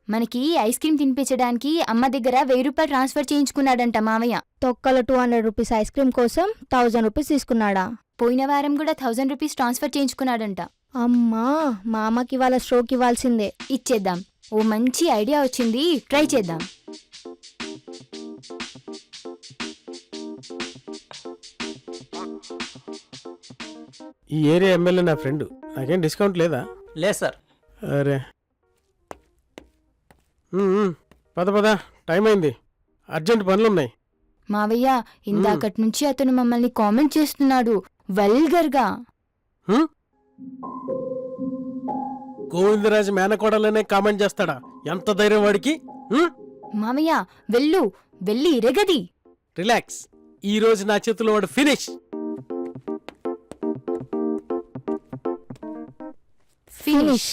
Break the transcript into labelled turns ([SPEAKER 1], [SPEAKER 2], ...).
[SPEAKER 1] మనకి ice cream తినిపించడానికి అమ్మ దగ్గర 1000 రూపాయలు ట్రాన్స్ఫర్ చేయించుకున్నాడంట మావయ్య.
[SPEAKER 2] తొక్కల 200 రూపీస్ ఐస్ క్రీమ్ కోసం 1000 రూపీస్ తీసుకున్నాడా?
[SPEAKER 1] పోయిన వారం కూడా 1000 రూపీస్ ట్రాన్స్ఫర్ చేయించుకున్నాడంట.
[SPEAKER 2] అమ్మా, మా అమ్మకి ఇవాళ స్ట్రోక్ ఇవ్వాల్సిందే.
[SPEAKER 1] ఇచ్చేద్దాం. ఓ మంచి ఐడియా వచ్చింది, ట్రై చేద్దాం.
[SPEAKER 3] ఈ ఏరియా ఎమ్మెల్యే నా ఫ్రెండ్, నాకేం డిస్కౌంట్ లేదా?
[SPEAKER 4] లేదు సార్.
[SPEAKER 3] అరే పద పద, టైం అయింది, అర్జెంట్ పనులున్నాయి.
[SPEAKER 1] మావయ్య, ఇందాకటి నుంచి అతను మమ్మల్ని కామెంట్ చేస్తున్నాడు వల్గర్గా.
[SPEAKER 3] గోవిందరాజు మేనకోడలనే కామెంట్ చేస్తాడా? ఎంత ధైర్యం వాడికి?
[SPEAKER 1] మావయ్య, వెళ్ళి ఇరగది.
[SPEAKER 3] రిలాక్స్, ఈ రోజు నా చేతిలో వాడు ఫినిష్.
[SPEAKER 1] ఫినిష్.